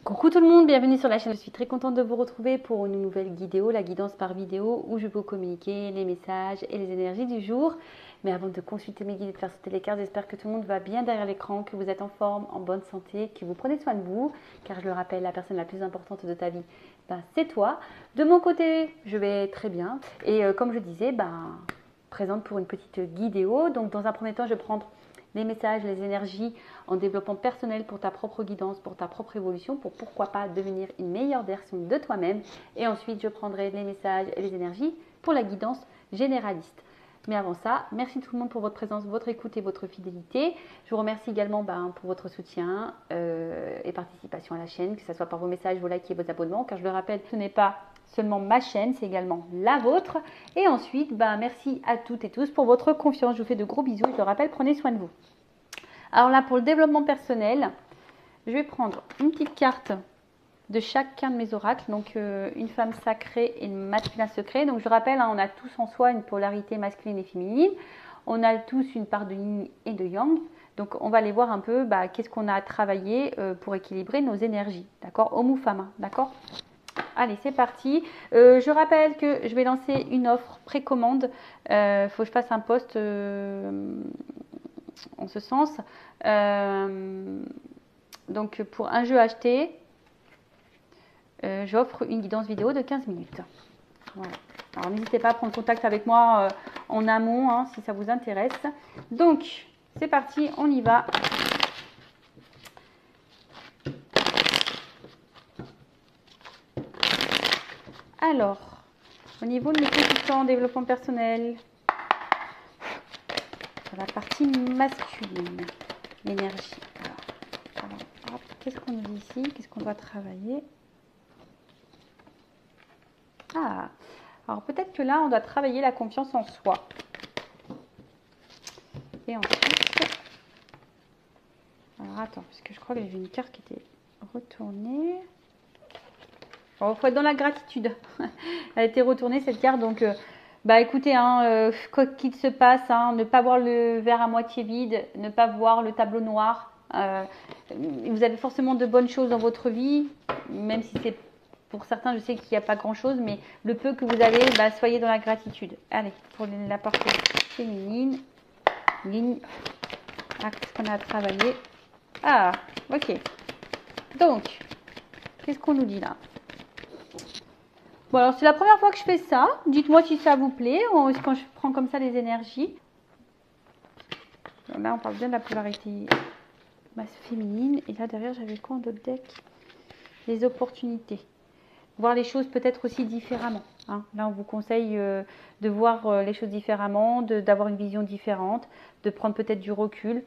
Coucou tout le monde, bienvenue sur la chaîne. Je suis très contente de vous retrouver pour une nouvelle vidéo, la guidance par vidéo, où je peux communiquer les messages et les énergies du jour. Mais avant de consulter mes guides et de faire sauter les cartes, j'espère que tout le monde va bien derrière l'écran, que vous êtes en forme, en bonne santé, que vous prenez soin de vous, car je le rappelle, la personne la plus importante de ta vie, c'est toi. De mon côté, je vais très bien. Et comme je disais, présente pour une petite vidéo. Donc dans un premier temps, je vais prendre les messages, les énergies en développement personnel pour ta propre guidance, pour ta propre évolution, pour pourquoi pas devenir une meilleure version de toi-même. Et ensuite, je prendrai les messages et les énergies pour la guidance généraliste. Mais avant ça, merci tout le monde pour votre présence, votre écoute et votre fidélité. Je vous remercie également pour votre soutien et participation à la chaîne, que ce soit par vos messages, vos likes et vos abonnements, car je le rappelle, ce n'est pas seulement ma chaîne, c'est également la vôtre. Et ensuite, merci à toutes et tous pour votre confiance. Je vous fais de gros bisous et je le rappelle, prenez soin de vous. Alors là, pour le développement personnel, je vais prendre une petite carte de chacun de mes oracles. Donc, une femme sacrée et une masculin secret. Donc, je rappelle, on a tous en soi une polarité masculine et féminine. On a tous une part de yin et de yang. Donc, on va aller voir un peu qu'est-ce qu'on a à travailler pour équilibrer nos énergies. D'accord? Homme ou femme, d'accord? Allez, c'est parti. Je rappelle que je vais lancer une offre précommande. Il faut que je fasse un post en ce sens. Donc, pour un jeu acheté, j'offre une guidance vidéo de 15 minutes. Voilà. Alors, n'hésitez pas à prendre contact avec moi en amont si ça vous intéresse. Donc, c'est parti, on y va. Alors, au niveau de mes consultants en développement personnel, sur la partie masculine, l'énergie. Alors, qu'est-ce qu'on nous dit ici? Qu'est-ce qu'on doit travailler? Alors peut-être que là, on doit travailler la confiance en soi. Et ensuite, alors attends, parce que je crois que j'ai vu une carte qui était retournée. Il faut être dans la gratitude. Elle a été retournée cette carte, donc écoutez, quoi qu'il se passe, ne pas voir le verre à moitié vide, ne pas voir le tableau noir. Vous avez forcément de bonnes choses dans votre vie, même si c'est pour certains, je sais qu'il n'y a pas grand-chose, mais le peu que vous avez, soyez dans la gratitude. Allez, pour la partie féminine, ligne. Qu'est-ce qu'on a à travailler? Ok. Donc, qu'est-ce qu'on nous dit là? Bon, alors c'est la première fois que je fais ça. Dites-moi si ça vous plaît, quand je prends comme ça les énergies. Là, on parle bien de la polarité féminine. Et là, derrière, j'avais quoi en d'autres deck? Les opportunités. Voir les choses peut-être aussi différemment. Là, on vous conseille de voir les choses différemment, d'avoir une vision différente, de prendre peut-être du recul.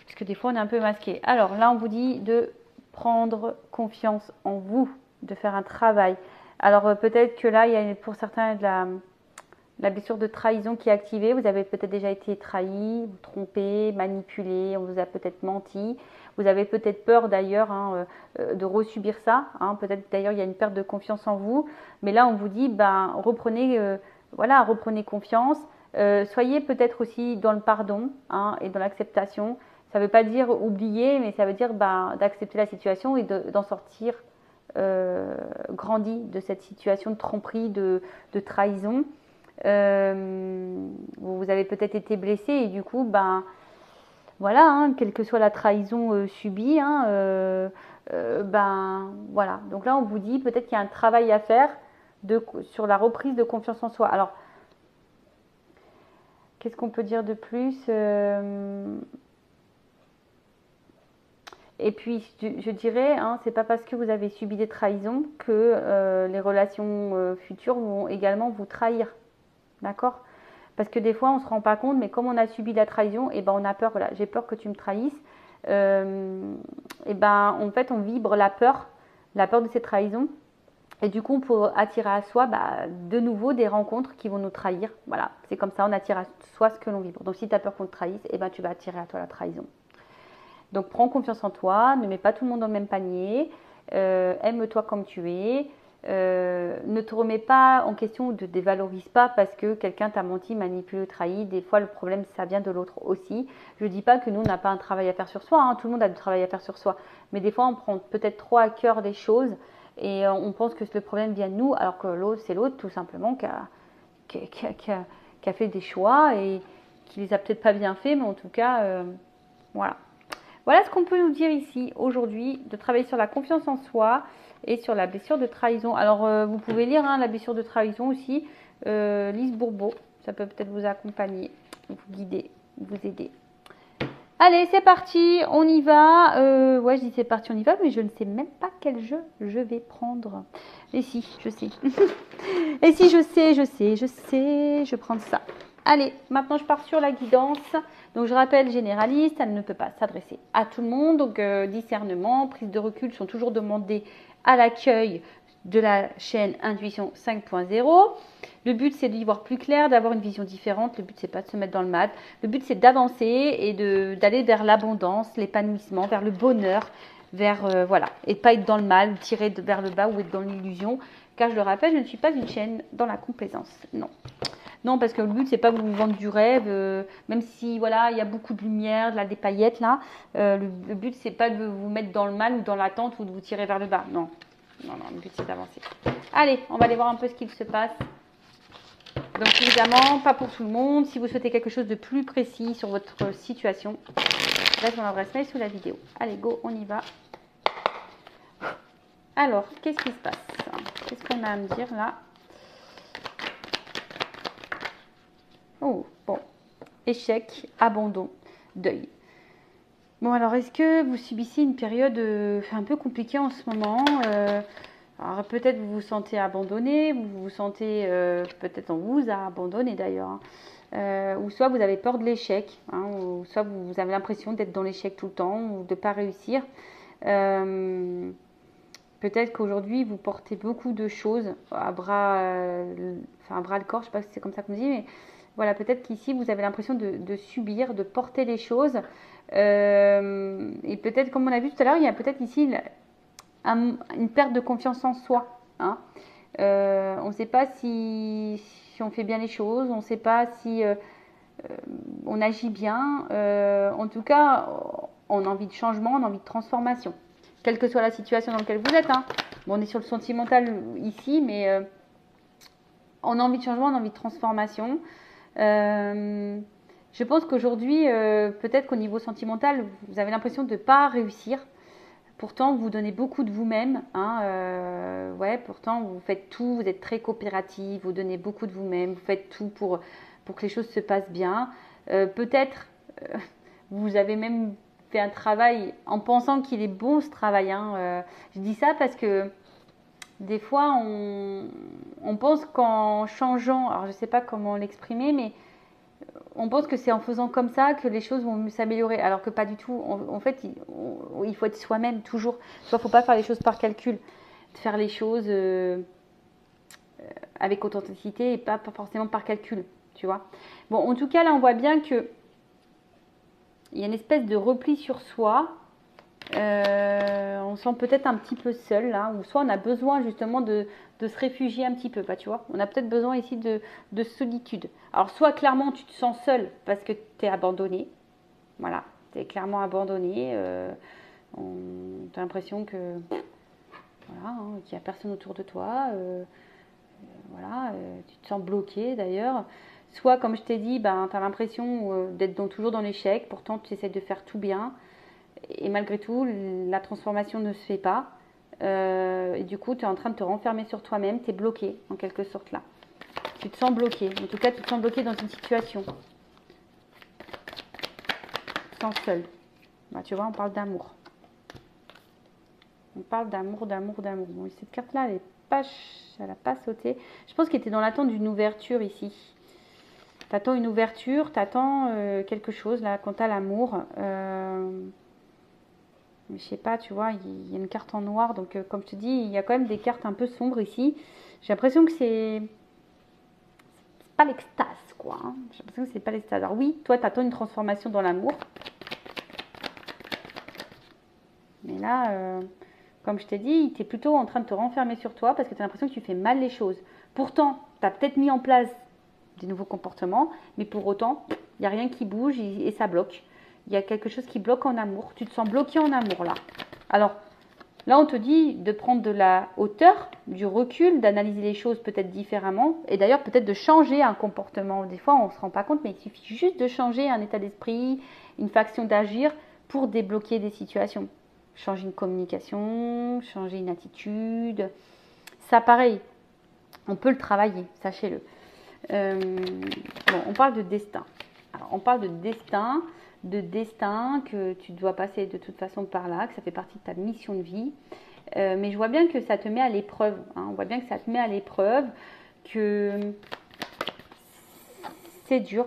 Parce que des fois, on est un peu masqué. Alors là, on vous dit de prendre confiance en vous, de faire un travail. Alors peut-être que là, il y a pour certains de la blessure de trahison qui est activée. Vous avez peut-être déjà été trahi, trompé, manipulé, on vous a peut-être menti. Vous avez peut-être peur d'ailleurs de resubir ça. Peut-être d'ailleurs il y a une perte de confiance en vous. Mais là, on vous dit, reprenez confiance. Soyez peut-être aussi dans le pardon et dans l'acceptation. Ça ne veut pas dire oublier, mais ça veut dire d'accepter la situation et d'en sortir grandi de cette situation de tromperie, de trahison. Vous avez peut-être été blessé et du coup, quelle que soit la trahison subie, voilà. Donc là, on vous dit peut-être qu'il y a un travail à faire sur la reprise de confiance en soi. Alors, qu'est-ce qu'on peut dire de plus? Et puis, je dirais, c'est pas parce que vous avez subi des trahisons que les relations futures vont également vous trahir. D'accord? Parce que des fois, on ne se rend pas compte, mais comme on a subi la trahison, on a peur, voilà, j'ai peur que tu me trahisses. En fait, on vibre la peur de cette trahison. Et du coup, on peut attirer à soi de nouveau des rencontres qui vont nous trahir. Voilà, c'est comme ça, on attire à soi ce que l'on vibre. Donc, si tu as peur qu'on te trahisse, tu vas attirer à toi la trahison. Donc, prends confiance en toi, ne mets pas tout le monde dans le même panier, aime-toi comme tu es, Ne te remets pas en question ou ne te dévalorise pas parce que quelqu'un t'a menti, manipulé, trahi. Des fois, le problème, ça vient de l'autre aussi. Je ne dis pas que nous, on n'a pas un travail à faire sur soi. Hein. Tout le monde a du travail à faire sur soi. Mais des fois, on prend peut-être trop à cœur les choses et on pense que le problème vient de nous, alors que l'autre, c'est l'autre tout simplement qui a fait des choix et qui les a peut-être pas bien fait, mais en tout cas, voilà. Voilà ce qu'on peut nous dire ici aujourd'hui, de travailler sur la confiance en soi et sur la blessure de trahison. Alors, vous pouvez lire hein, la blessure de trahison aussi, Lise Bourbeau, ça peut peut-être vous accompagner, vous guider, vous aider. Allez, c'est parti, on y va. Ouais, je dis c'est parti, on y va, mais je ne sais même pas quel jeu je vais prendre. Et si, je sais. Et si, je sais, je vais prendre ça. Allez, maintenant je pars sur la guidance. Donc je rappelle, généraliste, elle ne peut pas s'adresser à tout le monde. Donc discernement, prise de recul sont toujours demandés à l'accueil de la chaîne Intuition 5.0. Le but c'est d'y voir plus clair, d'avoir une vision différente. Le but c'est pas de se mettre dans le mal. Le but c'est d'avancer et d'aller vers l'abondance, l'épanouissement, vers le bonheur, vers voilà, et pas être dans le mal, tirer vers le bas ou être dans l'illusion. Car je le rappelle, je ne suis pas une chaîne dans la complaisance. Non. Non, parce que le but, c'est pas de vous vendre du rêve, même si, voilà, il y a beaucoup de lumière, des paillettes, là. Le but, c'est pas de vous mettre dans le mal ou dans l'attente ou de vous tirer vers le bas. Non, non, non, le but, c'est d'avancer. Allez, on va aller voir un peu ce qu'il se passe. Donc, évidemment, pas pour tout le monde. Si vous souhaitez quelque chose de plus précis sur votre situation, laisse mon adresse mail sous la vidéo. Allez, go, on y va. Alors, qu'est-ce qui se passe? Qu'est-ce qu'on a à me dire, là? Oh, bon. Échec, abandon, deuil. Bon, alors, est-ce que vous subissez une période un peu compliquée en ce moment? Alors, peut-être vous vous sentez abandonné, vous vous sentez, peut-être on vous a abandonné d'ailleurs. Ou soit vous avez peur de l'échec, hein, ou soit vous avez l'impression d'être dans l'échec tout le temps, ou de ne pas réussir. Peut-être qu'aujourd'hui, vous portez beaucoup de choses à bras, à bras le corps, je ne sais pas si c'est comme ça qu'on dit, mais voilà, peut-être qu'ici, vous avez l'impression de subir, de porter les choses. Et peut-être, comme on a vu tout à l'heure, il y a peut-être ici une perte de confiance en soi. Hein. On ne sait pas si on fait bien les choses, on ne sait pas si on agit bien. En tout cas, on a envie de changement, on a envie de transformation. Quelle que soit la situation dans laquelle vous êtes. Hein. Bon, on est sur le sentimental ici, mais on a envie de changement, on a envie de transformation. Je pense qu'aujourd'hui, peut-être qu'au niveau sentimental, vous avez l'impression de ne pas réussir. Pourtant, vous donnez beaucoup de vous-même. Hein, ouais, pourtant, vous faites tout, vous êtes très coopérative, vous donnez beaucoup de vous-même, vous faites tout pour que les choses se passent bien. Peut-être, vous avez même fait un travail en pensant qu'il est bon ce travail. Hein. Je dis ça parce que des fois, on pense qu'en changeant, alors je ne sais pas comment l'exprimer, mais on pense que c'est en faisant comme ça que les choses vont s'améliorer, alors que pas du tout. En fait, il faut être soi-même toujours. Il ne faut pas faire les choses par calcul, faire les choses avec authenticité et pas forcément par calcul, tu vois. Bon, en tout cas, là, on voit bien que il y a une espèce de repli sur soi. On se sent peut-être un petit peu seul là, ou soit on a besoin justement de se réfugier un petit peu, bah, tu vois. On a peut-être besoin ici de solitude. Alors soit clairement tu te sens seul parce que tu es abandonné, voilà, tu es clairement abandonné, tu as l'impression que voilà, hein, qu'il n'y a personne autour de toi, voilà, tu te sens bloqué d'ailleurs. Soit comme je t'ai dit, ben, tu as l'impression d'être toujours dans l'échec, pourtant tu essaies de faire tout bien. Et malgré tout, la transformation ne se fait pas. Et du coup, tu es en train de te renfermer sur toi-même. Tu es bloqué, en quelque sorte, là. Tu te sens bloqué. En tout cas, tu te sens bloqué dans une situation. Tu te sens seul. Bah, tu vois, on parle d'amour. On parle d'amour, d'amour, d'amour. Bon, cette carte-là, elle n'a pas sauté. Je pense qu'elle était dans l'attente d'une ouverture ici. Tu attends une ouverture, tu attends quelque chose, là, quant à l'amour. Mais je sais pas, tu vois, il y a une carte en noir. Donc, comme je te dis, il y a quand même des cartes un peu sombres ici. J'ai l'impression que c'est pas l'extase, quoi. Hein. J'ai l'impression que c'est pas l'extase. Alors oui, toi, tu attends une transformation dans l'amour. Mais là, Comme je t'ai dit, tu es plutôt en train de te renfermer sur toi parce que tu as l'impression que tu fais mal les choses. Pourtant, tu as peut-être mis en place des nouveaux comportements, mais pour autant, il n'y a rien qui bouge et ça bloque. Il y a quelque chose qui bloque en amour. Tu te sens bloqué en amour là. Alors, là, on te dit de prendre de la hauteur, du recul, d'analyser les choses peut-être différemment et d'ailleurs peut-être de changer un comportement. Des fois, on ne se rend pas compte, mais il suffit juste de changer un état d'esprit, une façon d'agir pour débloquer des situations. Changer une communication, changer une attitude. Ça, pareil, on peut le travailler, sachez-le. Bon, on parle de destin. Alors, on parle de destin que tu dois passer de toute façon par là, que ça fait partie de ta mission de vie. Mais je vois bien que ça te met à l'épreuve. Hein. On voit bien que ça te met à l'épreuve, que c'est dur,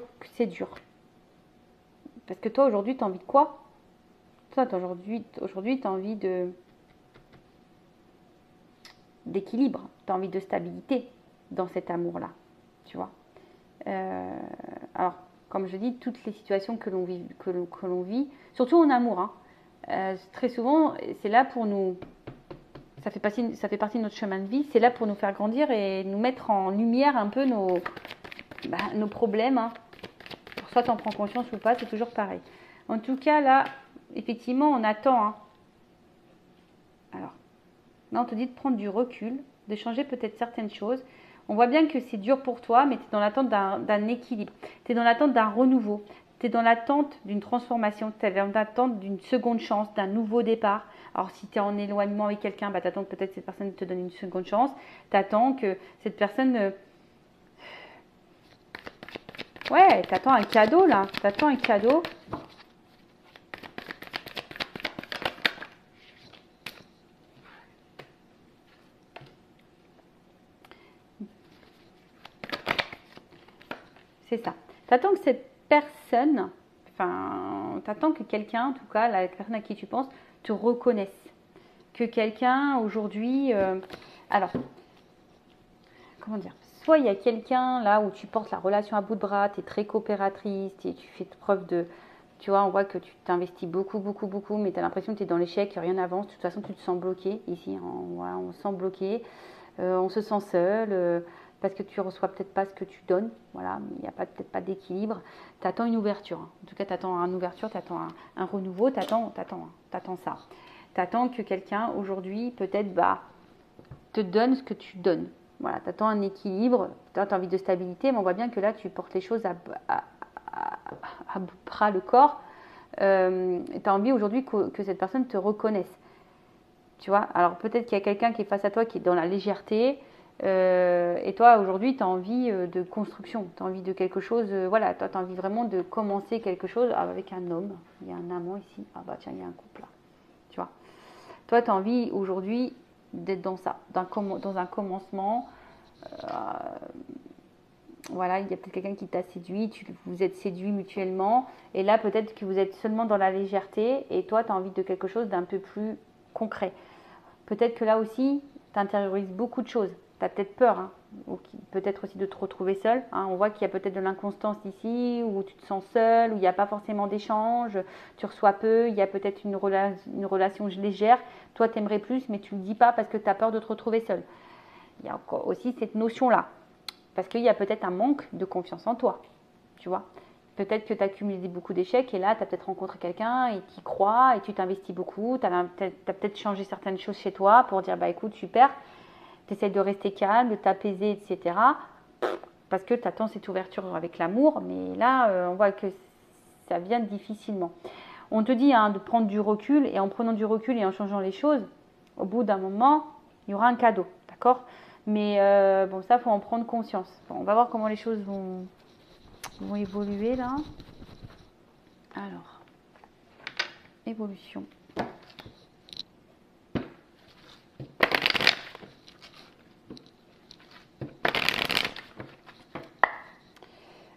Parce que toi, aujourd'hui, tu as envie de quoi? Toi, aujourd'hui, tu as envie d'équilibre, tu as envie de stabilité dans cet amour-là, tu vois. Alors, comme je dis, toutes les situations que l'on vit, surtout en amour, hein, très souvent, c'est là pour nous, ça fait partie de notre chemin de vie, c'est là pour nous faire grandir et nous mettre en lumière un peu nos problèmes. Hein. Soit tu en prends conscience ou pas, c'est toujours pareil. En tout cas, là, effectivement, on attend. Hein. Alors, là, on te dit de prendre du recul, de changer peut-être certaines choses. On voit bien que c'est dur pour toi, mais tu es dans l'attente d'un équilibre. Tu es dans l'attente d'un renouveau. Tu es dans l'attente d'une transformation. Tu es dans l'attente d'une seconde chance, d'un nouveau départ. Alors, si tu es en éloignement avec quelqu'un, bah, tu attends que peut-être cette personne te donne une seconde chance. Tu attends que cette personne... Ouais, tu attends un cadeau, là. Tu attends un cadeau. C'est ça. Tu attends que cette personne, enfin, tu attends que quelqu'un, en tout cas, la personne à qui tu penses, te reconnaisse. Que quelqu'un, aujourd'hui... alors, comment dire? Soit il y a quelqu'un, là, où tu portes la relation à bout de bras, tu es très coopératrice, tu fais preuve de... Tu vois, on voit que tu t'investis beaucoup, mais tu as l'impression que tu es dans l'échec, que rien n'avance. De toute façon, tu te sens bloqué ici. Voilà, on se sent bloqué, on se sent seul. Parce que tu ne reçois peut-être pas ce que tu donnes, voilà, il n'y a peut-être pas d'équilibre. Tu attends une ouverture, hein. En tout cas, tu attends une ouverture, tu attends un renouveau, tu attends ça. Tu attends que quelqu'un, aujourd'hui, peut-être, te donne ce que tu donnes. Voilà, tu attends un équilibre, tu as envie de stabilité, mais on voit bien que là, tu portes les choses à bras le corps. Tu as envie aujourd'hui que cette personne te reconnaisse. Tu vois, alors peut-être qu'il y a quelqu'un qui est face à toi qui est dans la légèreté, et toi aujourd'hui tu as envie de construction, tu as envie de quelque chose, voilà, toi tu as envie vraiment de commencer quelque chose avec un homme, il y a un amant ici, ah bah tiens il y a un couple là, tu vois. Toi tu as envie aujourd'hui d'être dans ça, dans un commencement, voilà, il y a peut-être quelqu'un qui t'a séduit, vous êtes séduits mutuellement, et là peut-être que vous êtes seulement dans la légèreté, et toi tu as envie de quelque chose d'un peu plus concret. Peut-être que là aussi, tu intériorises beaucoup de choses. Tu as peut-être peur, hein, ou peut-être aussi de te retrouver seul. Hein. On voit qu'il y a peut-être de l'inconstance ici, où tu te sens seul, où il n'y a pas forcément d'échange, tu reçois peu, il y a peut-être une relation légère. Toi, tu aimerais plus, mais tu ne le dis pas parce que tu as peur de te retrouver seul. Il y a encore aussi cette notion-là, parce qu'il y a peut-être un manque de confiance en toi, tu vois. Peut-être que tu as cumulé beaucoup d'échecs et là, tu as peut-être rencontré quelqu'un et qui croit et tu t'investis beaucoup. Tu as peut-être changé certaines choses chez toi pour dire, bah écoute, super, tu essaies de rester calme, de t'apaiser, etc. Parce que tu attends cette ouverture avec l'amour, mais là, on voit que ça vient difficilement. On te dit de prendre du recul et en prenant du recul et en changeant les choses, au bout d'un moment, il y aura un cadeau, d'accord? Mais bon, ça, il faut en prendre conscience. Bon, on va voir comment les choses vont évoluer là. Alors, évolution.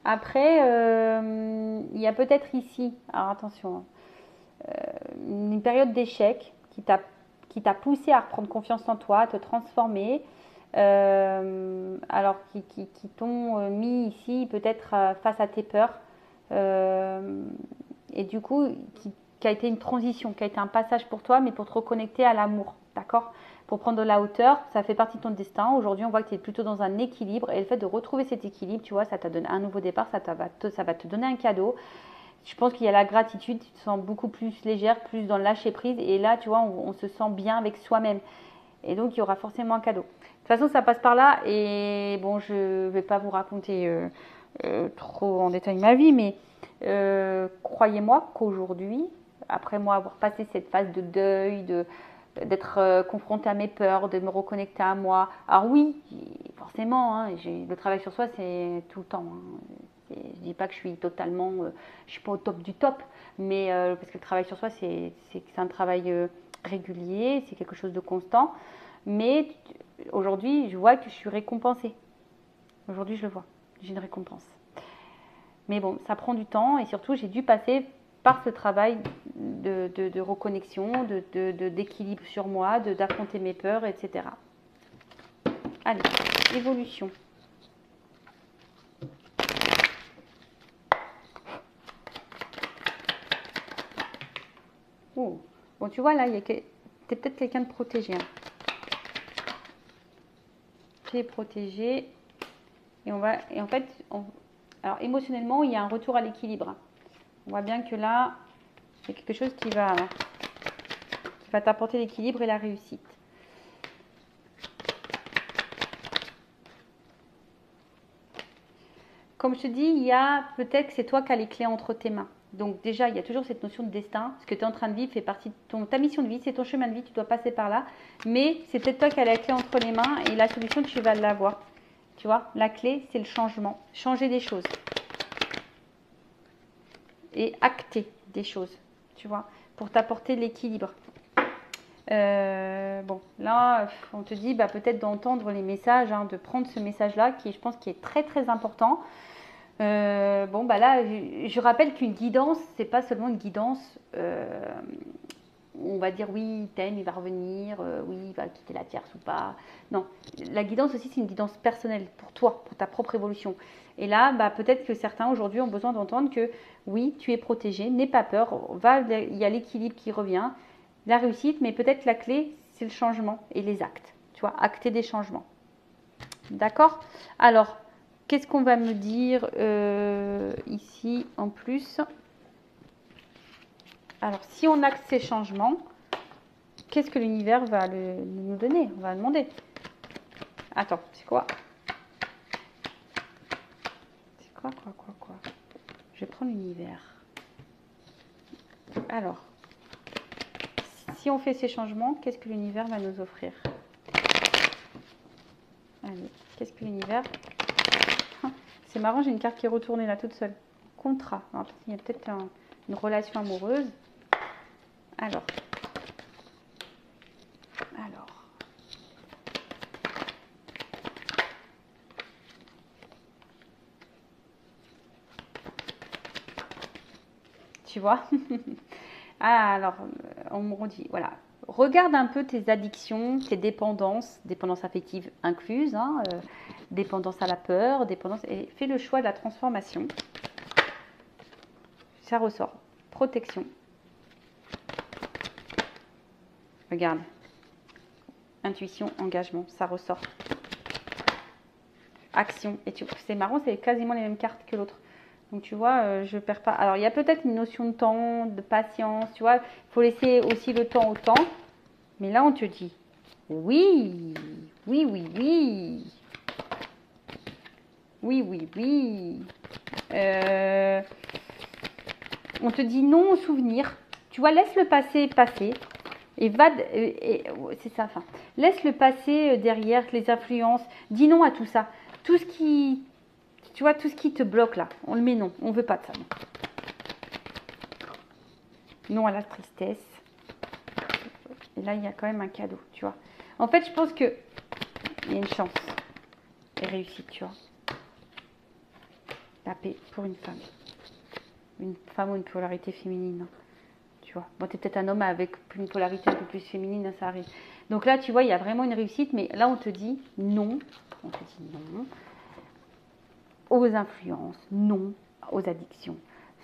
Après, il y a peut-être ici, alors attention, une période d'échec qui t'a poussé à reprendre confiance en toi, à te transformer. Alors qui t'ont mis ici peut-être face à tes peurs et du coup qui a été une transition, qui a été un passage pour toi mais pour te reconnecter à l'amour, d'accord? Pour prendre de la hauteur, ça fait partie de ton destin. Aujourd'hui, on voit que tu es plutôt dans un équilibre et le fait de retrouver cet équilibre, tu vois, ça t'a donné un nouveau départ, ça va te donner un cadeau. Je pense qu'il y a la gratitude, tu te sens beaucoup plus légère, plus dans le lâcher prise et là, tu vois, on se sent bien avec soi-même. Et donc, il y aura forcément un cadeau. De toute façon, ça passe par là et bon, je ne vais pas vous raconter trop en détail ma vie, mais croyez-moi qu'aujourd'hui, après moi avoir passé cette phase de deuil, d'être confrontée à mes peurs, de me reconnecter à moi. Alors oui, forcément, hein, le travail sur soi, c'est tout le temps. Hein. Je dis pas que je suis totalement, je suis pas au top du top, mais parce que le travail sur soi, c'est un travail régulier, c'est quelque chose de constant. Mais aujourd'hui, je vois que je suis récompensée. Aujourd'hui, je le vois, j'ai une récompense. Mais bon, ça prend du temps et surtout, j'ai dû passer par ce travail de reconnexion, d'équilibre sur moi, d'affronter mes peurs, etc. Allez, évolution. Oh. Bon, tu vois là, t'es peut-être quelqu'un de protégé. Hein. Tu es protégé. Et en fait, alors émotionnellement, il y a un retour à l'équilibre. On voit bien que là, c'est quelque chose qui va t'apporter l'équilibre et la réussite. Comme je te dis, il y a peut-être que c'est toi qui as les clés entre tes mains. Donc déjà, il y a toujours cette notion de destin. Ce que tu es en train de vivre fait partie de ta mission de vie, c'est ton chemin de vie, tu dois passer par là. Mais c'est peut-être toi qui as la clé entre les mains et la solution, tu vas l'avoir. Tu vois, la clé, c'est le changement. Changer des choses. Et acter des choses, tu vois, pour t'apporter l'équilibre. Bon, là, on te dit peut-être d'entendre les messages, hein, de prendre ce message-là, qui je pense qui est très très important. Bon, là, je rappelle qu'une guidance, c'est pas seulement une guidance. On va dire oui, il t'aime, il va revenir, oui, il va quitter la tierce ou pas. Non, la guidance aussi, c'est une guidance personnelle pour toi, pour ta propre évolution. Et là, peut-être que certains aujourd'hui ont besoin d'entendre que oui, tu es protégé, n'aie pas peur, il y a l'équilibre qui revient, la réussite, mais peut-être la clé, c'est le changement et les actes. Tu vois, acter des changements. D'accord? Alors, qu'est-ce qu'on va me dire ici en plus? Alors, si on acte ces changements, qu'est-ce que l'univers va nous donner? On va demander. Attends, c'est quoi? C'est quoi? Je vais prendre l'univers. Alors, si on fait ces changements, qu'est-ce que l'univers va nous offrir? Allez, qu'est-ce que l'univers... C'est marrant, j'ai une carte qui est retournée là toute seule. Contrat. Alors, il y a peut-être une relation amoureuse. Alors. Tu vois. Alors, on me dit, voilà. Regarde un peu tes addictions, tes dépendances affectives incluses, hein, dépendance à la peur, et fais le choix de la transformation. Ça ressort. Protection. Regarde. Intuition, engagement, ça ressort. Action. Et c'est marrant, c'est quasiment les mêmes cartes que l'autre. Donc tu vois, je perds pas. Alors il y a peut-être une notion de temps, de patience, tu vois. Il faut laisser aussi le temps au temps. Mais là, on te dit, oui, oui, oui, oui. Oui, oui, oui. On te dit non au souvenir. Tu vois, laisse le passé passer. Et c'est ça, enfin. Laisse le passé derrière, les influences. Dis non à tout ça. Tout ce qui... Tu vois, tout ce qui te bloque là, on le met non. On ne veut pas de ça. Non à la tristesse. Et là, il y a quand même un cadeau, tu vois. En fait, je pense qu'il y a une chance et réussite, tu vois. La paix pour une femme. Une femme ou une polarité féminine. Hein, tu vois. Bon, tu es peut-être un homme avec une polarité un peu plus féminine, hein, ça arrive. Donc là, tu vois, il y a vraiment une réussite, mais là, on te dit non. On te dit non aux influences, non aux addictions.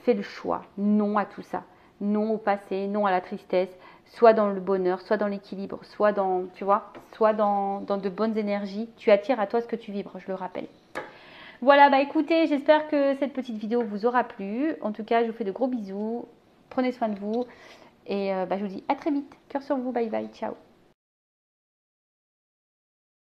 Fais le choix, non à tout ça. Non au passé, non à la tristesse. soit dans le bonheur, soit dans l'équilibre, soit dans, tu vois, soit dans de bonnes énergies. Tu attires à toi ce que tu vibres, je le rappelle. Voilà, bah écoutez, j'espère que cette petite vidéo vous aura plu. En tout cas, je vous fais de gros bisous. Prenez soin de vous. Et je vous dis à très vite. Cœur sur vous, bye bye, ciao.